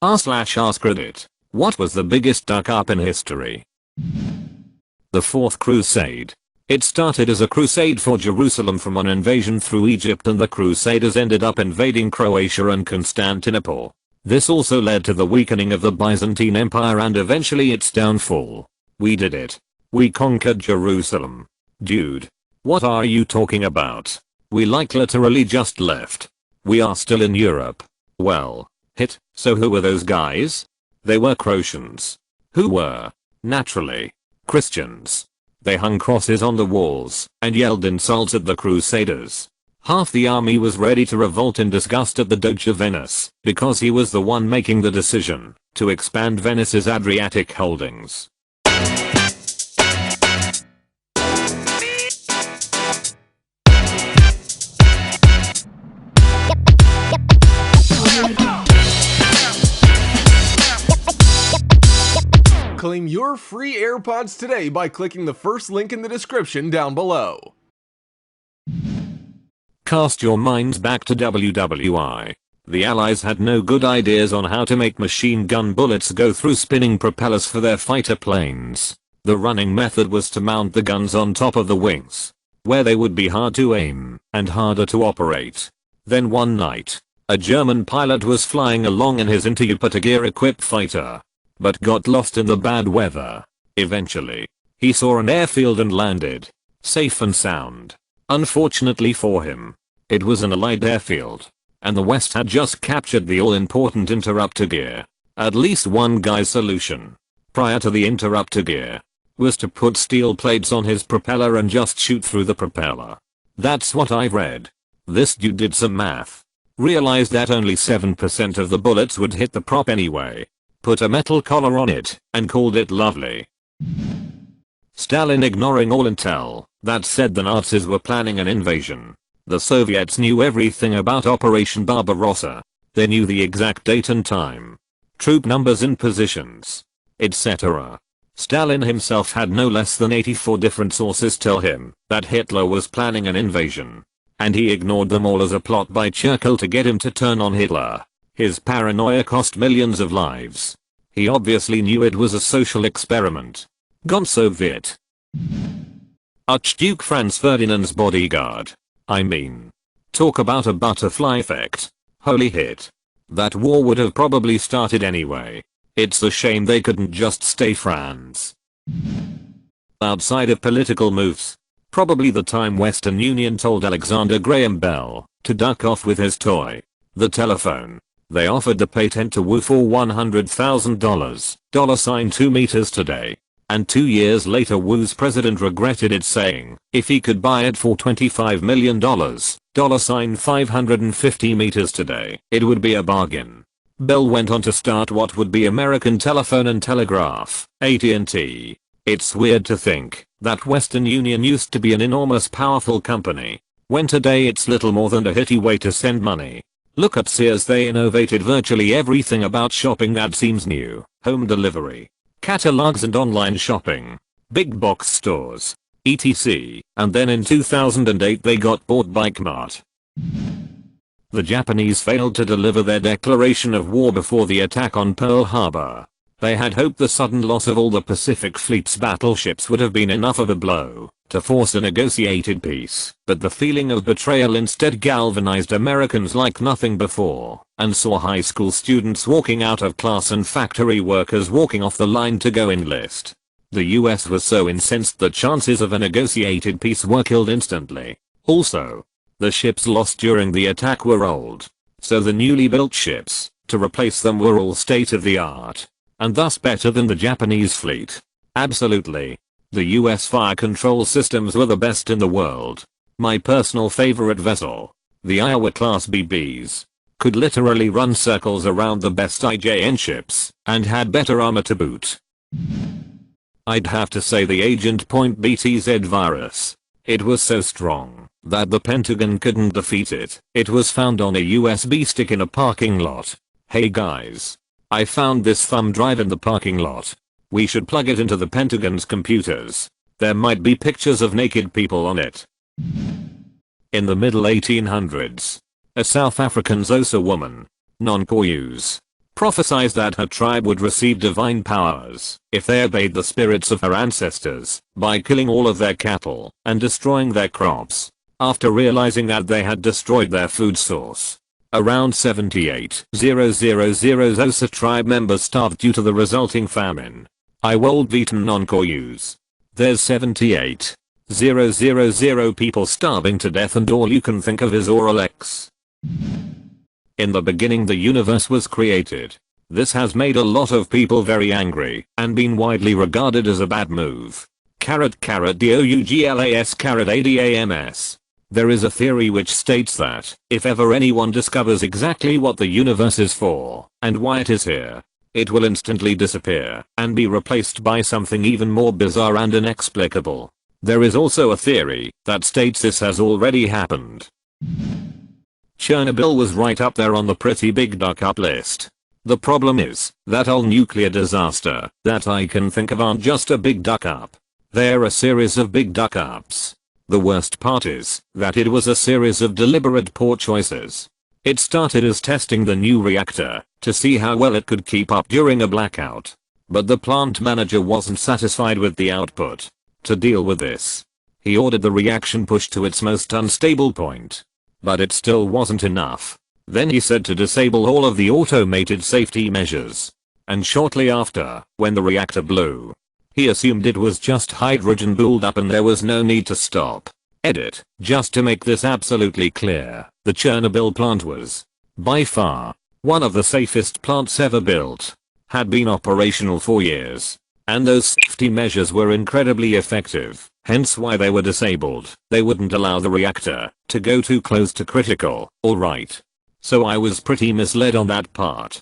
r/AskReddit. What was the biggest duck up in history? The Fourth Crusade. It started as a crusade for Jerusalem from an invasion through Egypt, and the Crusaders ended up invading Croatia and Constantinople. This also led to the weakening of the Byzantine Empire and eventually its downfall. We did it. We conquered Jerusalem. Dude. What are you talking about? We like literally just left. We are still in Europe. Well, so who were those guys? They were Croatians. Who were, naturally, Christians. They hung crosses on the walls and yelled insults at the Crusaders. Half the army was ready to revolt in disgust at the Doge of Venice because he was the one making the decision to expand Venice's Adriatic holdings. Claim your free AirPods today by clicking the first link in the description down below. Cast your minds back to WWI. The Allies had no good ideas on how to make machine gun bullets go through spinning propellers for their fighter planes. The running method was to mount the guns on top of the wings, where they would be hard to aim and harder to operate. Then one night, a German pilot was flying along in his Interjupiter gear-equipped fighter, but got lost in the bad weather. Eventually, he saw an airfield and landed, safe and sound. Unfortunately for him, it was an Allied airfield, and the West had just captured the all-important interrupter gear. At least one guy's solution, prior to the interrupter gear, was to put steel plates on his propeller and just shoot through the propeller. That's what I read. This dude did some math, realized that only 7% of the bullets would hit the prop anyway, put a metal collar on it, and called it lovely. Stalin ignoring all intel that said the Nazis were planning an invasion. The Soviets knew everything about Operation Barbarossa. They knew the exact date and time, troop numbers and positions, etc. Stalin himself had no less than 84 different sources tell him that Hitler was planning an invasion, and he ignored them all as a plot by Churchill to get him to turn on Hitler. His paranoia cost millions of lives. He obviously knew it was a social experiment. Gone Soviet. Archduke Franz Ferdinand's bodyguard. I mean, talk about a butterfly effect. Holy hit. That war would have probably started anyway. It's a shame they couldn't just stay friends. Outside of political moves, probably the time Western Union told Alexander Graham Bell to duck off with his toy, the telephone. They offered the patent to Wu for $100,000, $2 meters today. And 2 years later Wu's president regretted it, saying if he could buy it for $25 million, $550 meters today, it would be a bargain. Bell went on to start what would be American Telephone and Telegraph, AT&T. It's weird to think that Western Union used to be an enormous powerful company, when today it's little more than a hitty way to send money. Look at Sears, they innovated virtually everything about shopping that seems new. Home delivery, catalogs and online shopping, big box stores, etc. And then in 2008 they got bought by Kmart. The Japanese failed to deliver their declaration of war before the attack on Pearl Harbor. They had hoped the sudden loss of all the Pacific Fleet's battleships would have been enough of a blow to force a negotiated peace, but the feeling of betrayal instead galvanized Americans like nothing before, and saw high school students walking out of class and factory workers walking off the line to go enlist. The US was so incensed that chances of a negotiated peace were killed instantly. Also, the ships lost during the attack were old, so the newly built ships to replace them were all state of the art, and thus better than the Japanese fleet. Absolutely. The US fire control systems were the best in the world. My personal favorite vessel, the Iowa-class BBs, could literally run circles around the best IJN ships, and had better armor to boot. I'd have to say the Agent Point BTZ virus. It was so strong that the Pentagon couldn't defeat it. It was found on a USB stick in a parking lot. Hey guys, I found this thumb drive in the parking lot. We should plug it into the Pentagon's computers. There might be pictures of naked people on it. In the middle 1800s, a South African Xhosa woman, non-Khoisan, prophesied that her tribe would receive divine powers if they obeyed the spirits of her ancestors by killing all of their cattle and destroying their crops. After realizing that they had destroyed their food source, around 78,000 Xhosa tribe members starved due to the resulting famine. I wold Vitan non-Koyus. There's 78,000 people starving to death and all you can think of is oral X. In the beginning the universe was created. This has made a lot of people very angry and been widely regarded as a bad move. Douglas Adams. There is a theory which states that if ever anyone discovers exactly what the universe is for and why it is here, it will instantly disappear and be replaced by something even more bizarre and inexplicable. There is also a theory that states this has already happened. Chernobyl was right up there on the pretty big duck up list. The problem is that all nuclear disaster that I can think of aren't just a big duck up. They're a series of big duck ups. The worst part is that it was a series of deliberate poor choices. It started as testing the new reactor to see how well it could keep up during a blackout. But the plant manager wasn't satisfied with the output. To deal with this, he ordered the reaction pushed to its most unstable point. But it still wasn't enough. Then he said to disable all of the automated safety measures. And shortly after, when the reactor blew, he assumed it was just hydrogen buildup and there was no need to stop. Edit. Just to make this absolutely clear, the Chernobyl plant was, by far, one of the safest plants ever built. Had been operational for years. And those safety measures were incredibly effective, hence why they were disabled. They wouldn't allow the reactor to go too close to critical, alright. So I was pretty misled on that part.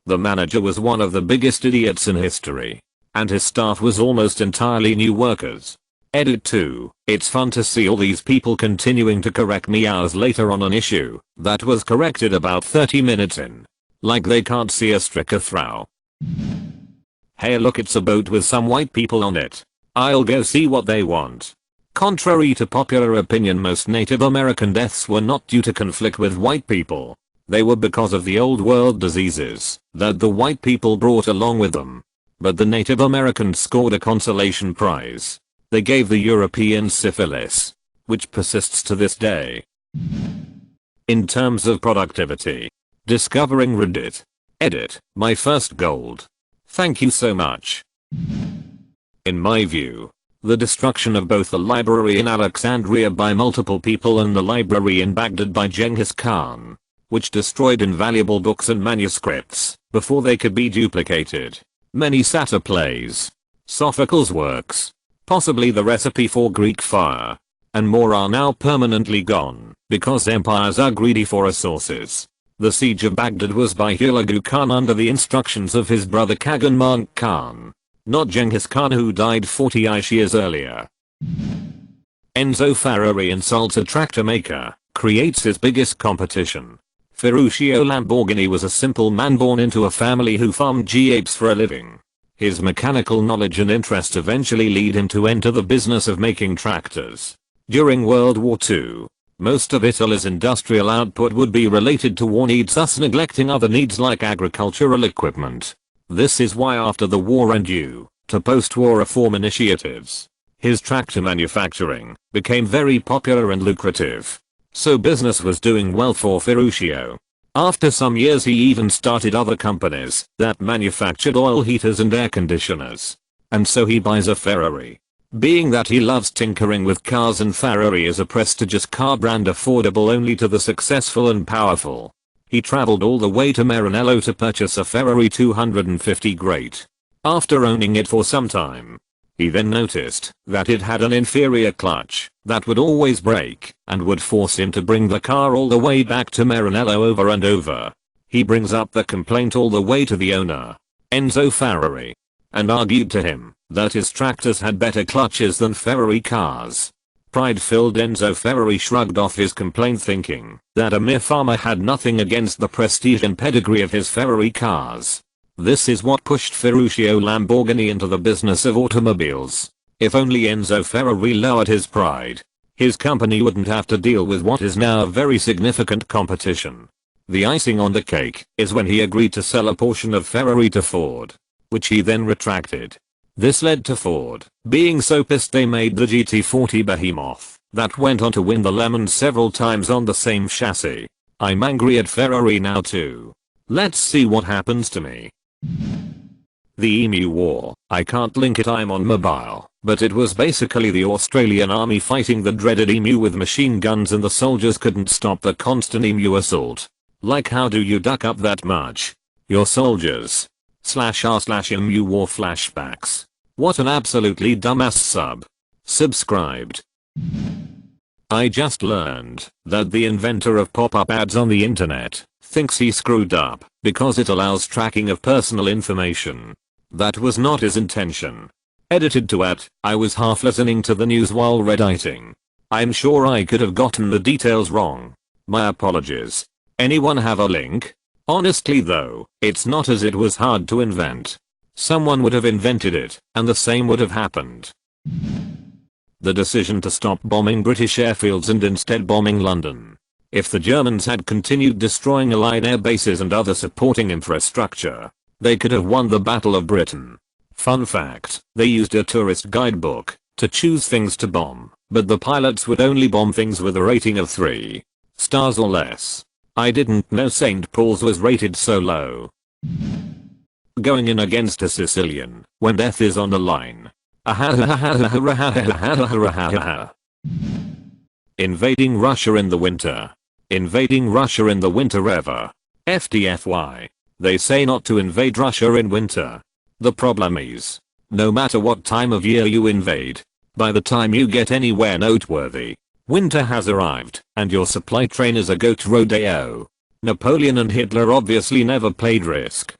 The manager was one of the biggest idiots in history. And his staff was almost entirely new workers. Edit 2. It's fun to see all these people continuing to correct me hours later on an issue that was corrected about 30 minutes in. Like they can't see a stricker throw. Hey look, it's a boat with some white people on it. I'll go see what they want. Contrary to popular opinion, most Native American deaths were not due to conflict with white people. They were because of the old world diseases that the white people brought along with them. But the Native Americans scored a consolation prize. They gave the Europeans syphilis, which persists to this day. In terms of productivity, discovering Reddit. Edit, my first gold. Thank you so much. In my view, the destruction of both the library in Alexandria by multiple people and the library in Baghdad by Genghis Khan, which destroyed invaluable books and manuscripts before they could be duplicated. Many satyr plays, Sophocles' works, possibly the recipe for Greek fire, and more are now permanently gone because empires are greedy for resources. The siege of Baghdad was by Hulagu Khan under the instructions of his brother Kagan Mank Khan, not Genghis Khan, who died 40-ish years earlier. Enzo Ferrari insults a tractor maker, creates his biggest competition. Ferruccio Lamborghini was a simple man born into a family who farmed Jeeps for a living. His mechanical knowledge and interest eventually lead him to enter the business of making tractors. During World War II, most of Italy's industrial output would be related to war needs, thus neglecting other needs like agricultural equipment. This is why after the war and due to post-war reform initiatives, his tractor manufacturing became very popular and lucrative. So business was doing well for Ferruccio. After some years he even started other companies that manufactured oil heaters and air conditioners. And so he buys a Ferrari. Being that he loves tinkering with cars and Ferrari is a prestigious car brand affordable only to the successful and powerful, he traveled all the way to Maranello to purchase a Ferrari 250 Great. After owning it for some time, he then noticed that it had an inferior clutch that would always break and would force him to bring the car all the way back to Maranello over and over. He brings up the complaint all the way to the owner, Enzo Ferrari, and argued to him that his tractors had better clutches than Ferrari cars. Pride-filled Enzo Ferrari shrugged off his complaint, thinking that a mere farmer had nothing against the prestige and pedigree of his Ferrari cars. This is what pushed Ferruccio Lamborghini into the business of automobiles. If only Enzo Ferrari lowered his pride, his company wouldn't have to deal with what is now a very significant competition. The icing on the cake is when he agreed to sell a portion of Ferrari to Ford, which he then retracted. This led to Ford being so pissed they made the GT40 behemoth that went on to win the Le Mans several times on the same chassis. I'm angry at Ferrari now too. Let's see what happens to me. The Emu War. I can't link it, I'm on mobile, but it was basically the Australian army fighting the dreaded emu with machine guns, and the soldiers couldn't stop the constant emu assault. Like, how do you duck up that much? Your soldiers. /r/emu war flashbacks. What an absolutely dumbass sub. Subscribed. I just learned that the inventor of pop-up ads on the internet thinks he screwed up because it allows tracking of personal information. That was not his intention. Edited to at, I was half listening to the news while redditing. I'm sure I could have gotten the details wrong. My apologies. Anyone have a link? Honestly though, it's not as it was hard to invent. Someone would have invented it, and the same would have happened. The decision to stop bombing British airfields and instead bombing London. If the Germans had continued destroying Allied air bases and other supporting infrastructure, they could have won the Battle of Britain. Fun fact, they used a tourist guidebook to choose things to bomb, but the pilots would only bomb things with a rating of 3 stars or less. I didn't know St. Paul's was rated so low. Going in against a Sicilian when death is on the line. Invading Russia in the winter. Invading Russia in the winter ever. FDFY. They say not to invade Russia in winter. The problem is, no matter what time of year you invade, by the time you get anywhere noteworthy, winter has arrived and your supply train is a goat rodeo. Napoleon and Hitler obviously never played Risk.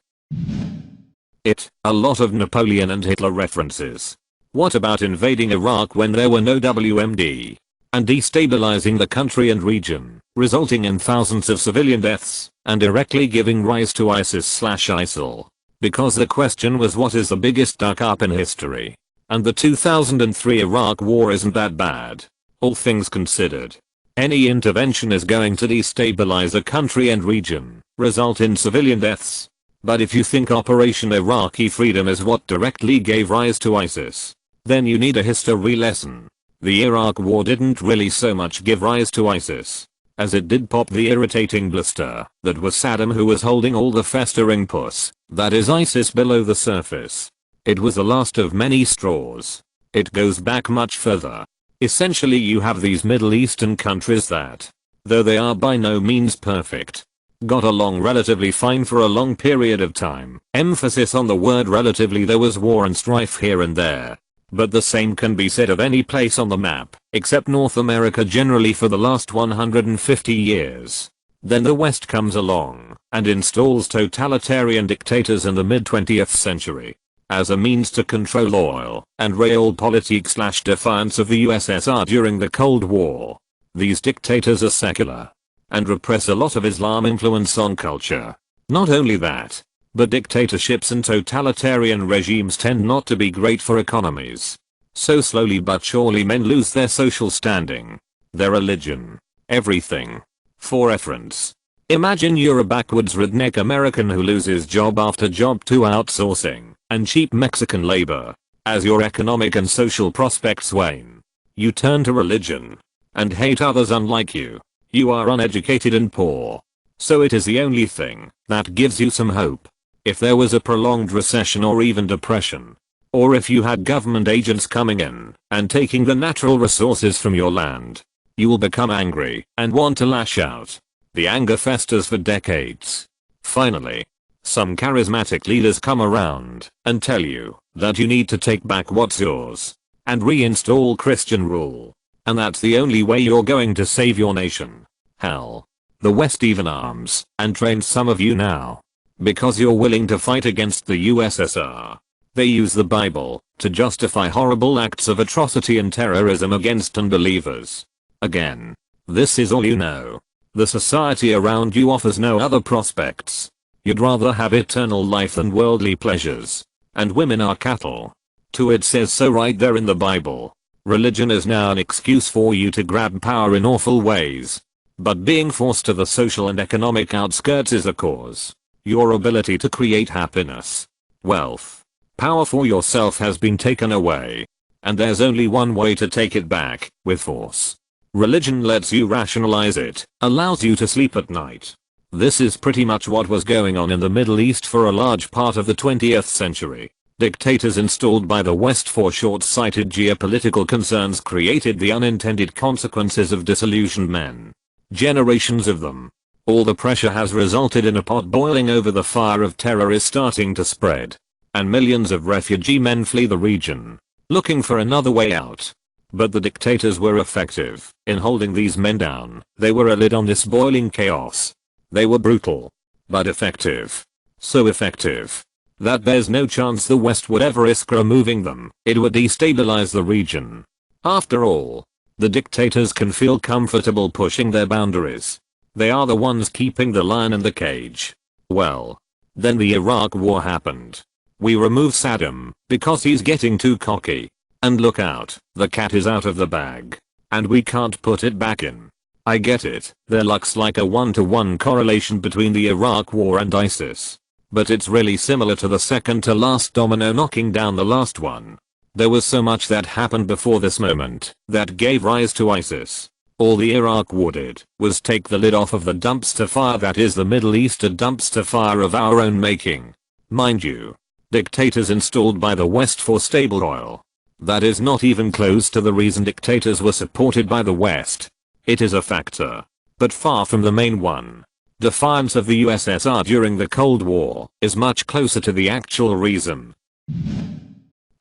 A lot of Napoleon and Hitler references. What about invading Iraq when there were no WMD? And destabilizing the country and region, resulting in thousands of civilian deaths, and directly giving rise to ISIS/ISIL. Because the question was, what is the biggest duck up in history? And the 2003 Iraq war isn't that bad. All things considered. Any intervention is going to destabilize a country and region, result in civilian deaths. But if you think Operation Iraqi Freedom is what directly gave rise to ISIS, then you need a history lesson. The Iraq war didn't really so much give rise to ISIS, as it did pop the irritating blister that was Saddam, who was holding all the festering pus that is ISIS below the surface. It was the last of many straws. It goes back much further. Essentially, you have these Middle Eastern countries that, though they are by no means perfect, got along relatively fine for a long period of time. Emphasis on the word relatively. There was war and strife here and there. But the same can be said of any place on the map, except North America generally, for the last 150 years. Then the West comes along and installs totalitarian dictators in the mid-20th century as a means to control oil and realpolitik/defiance of the USSR during the Cold War. These dictators are secular and repress a lot of Islam influence on culture. Not only that, but dictatorships and totalitarian regimes tend not to be great for economies. So slowly but surely men lose their social standing, their religion, everything. For reference, imagine you're a backwards redneck American who loses job after job to outsourcing and cheap Mexican labor. As your economic and social prospects wane, you turn to religion and hate others unlike you. You are uneducated and poor. So it is the only thing that gives you some hope. If there was a prolonged recession or even depression, or if you had government agents coming in and taking the natural resources from your land, you will become angry and want to lash out. The anger festers for decades. Finally, some charismatic leaders come around and tell you that you need to take back what's yours and reinstall Christian rule. And that's the only way you're going to save your nation. Hell, the West even arms and trains some of you now, because you're willing to fight against the USSR. They use the Bible to justify horrible acts of atrocity and terrorism against unbelievers. Again, this is all you know. The society around you offers no other prospects. You'd rather have eternal life than worldly pleasures. And women are cattle. Too, it says so right there in the Bible. Religion is now an excuse for you to grab power in awful ways. But being forced to the social and economic outskirts is a cause. Your ability to create happiness, wealth, power for yourself has been taken away. And there's only one way to take it back, with force. Religion lets you rationalize it, allows you to sleep at night. This is pretty much what was going on in the Middle East for a large part of the 20th century. Dictators installed by the West for short-sighted geopolitical concerns created the unintended consequences of disillusioned men. Generations of them. All the pressure has resulted in a pot boiling over. The fire of terror is starting to spread. And millions of refugee men flee the region, looking for another way out. But the dictators were effective in holding these men down. They were a lid on this boiling chaos. They were brutal, but effective. So effective that there's no chance the West would ever risk removing them. It would destabilize the region. After all, the dictators can feel comfortable pushing their boundaries. They are the ones keeping the lion in the cage. Well, then the Iraq War happened. We remove Saddam because he's getting too cocky. And look out, the cat is out of the bag. And we can't put it back in. I get it, there looks like a one-to-one correlation between the Iraq War and ISIS. But it's really similar to the second to last domino knocking down the last one. There was so much that happened before this moment that gave rise to ISIS. All the Iraq War did was take the lid off of the dumpster fire that is the Middle East, a dumpster fire of our own making. Mind you, dictators installed by the West for stable oil. That is not even close to the reason dictators were supported by the West. It is a factor, but far from the main one. Defiance of the USSR during the Cold War is much closer to the actual reason.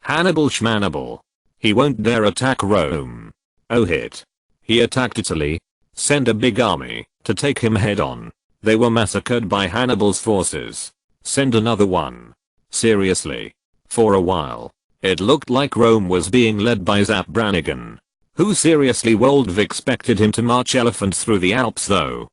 Hannibal Schmannibal. He won't dare attack Rome. Oh hit. He attacked Italy. Send a big army to take him head on. They were massacred by Hannibal's forces. Send another one. Seriously. For a while, it looked like Rome was being led by Zap Brannigan. Who seriously would have expected him to march elephants through the Alps though?